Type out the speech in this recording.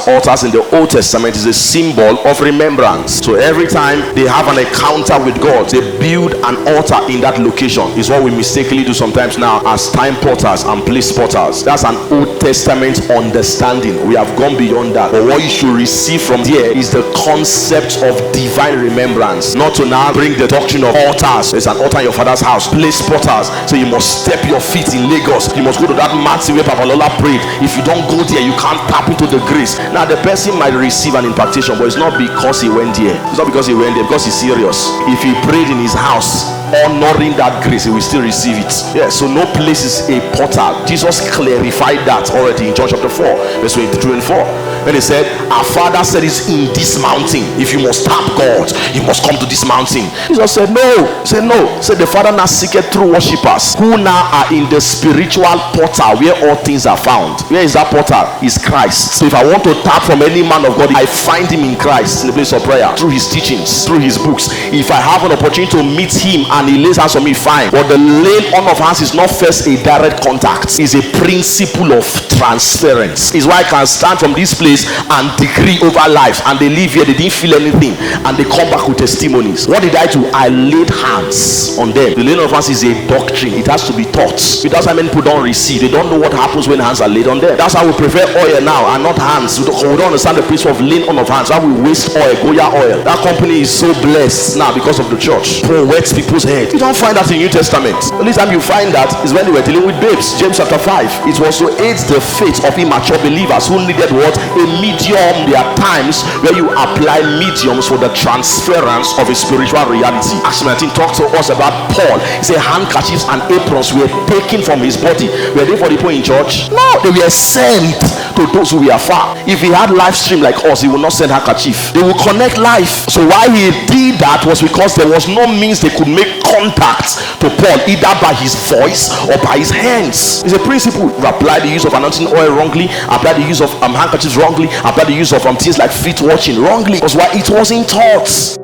altars in the Old Testament is a symbol of remembrance. So every time they have an encounter with God, they build an altar in that location. Is what we mistakenly do sometimes now as time porters and place porters. That's an Old Testament understanding. We have gone beyond that. But what you should receive from there is the concept of divine remembrance. Not to now bring the doctrine of altars. There's an altar in your father's house. Place porters. So you must step your feet in Lagos. You must go to that mountain where Papalola prayed. If you don't go there, you can't tap into the grace. Now the person might receive an impartation, but it's not because he went there. It's not because he went there, because he's serious. If he prayed in his house, honoring that grace, he will still receive it. Yeah, so no place is a portal. Jesus clarified that already in John chapter 4 verse 22 and 4, when he said, our Father said it's in this mountain. If you must tap God, you must come to this mountain. Jesus said no. Said no. Said the Father now seeketh true worshippers who now are in the spiritual portal where all things are found. Where is that portal? Is Christ. So if I want to tap from any man of God, I find him in Christ, in the place of prayer, through his teachings, through his books. If I have an opportunity to meet him and he lays hands on me, fine. But the laying on of hands is not first a direct contact. It's a principle of transference. It's why I can stand from this place and decree over lives, and they leave here, they didn't feel anything, and they come back with testimonies. What did I do? I laid hands on them. The laying on of hands is a doctrine. It has to be taught. That's why many people don't receive. They don't know what happens when hands are laid on them. That's why we prefer oil now and not hands. We don't understand the principle of laying on of hands. Why we waste oil, Goya oil. That company is so blessed now because of the church. Paul wets people's head. You don't find that in New Testament. The only time you find that is when they were dealing with babes. James chapter 5. It was to aid the faith of immature believers who needed what? A medium. There are times where you apply mediums for the transference of a spiritual reality. Acts 19 talked to us about Paul. He said handkerchiefs and aprons were taken from his body. Were they for the people in church? No, they were sent to those who were far. If he had live stream like us, he would not send handkerchief. They will connect live. So why he did that was because there was no means they could make contact to Paul, either by his voice or by his hands. It's a principle. You apply the use of anointing oil wrongly, apply the use of handkerchiefs wrongly, apply the use of things like feet watching wrongly, because why? It wasn't taught.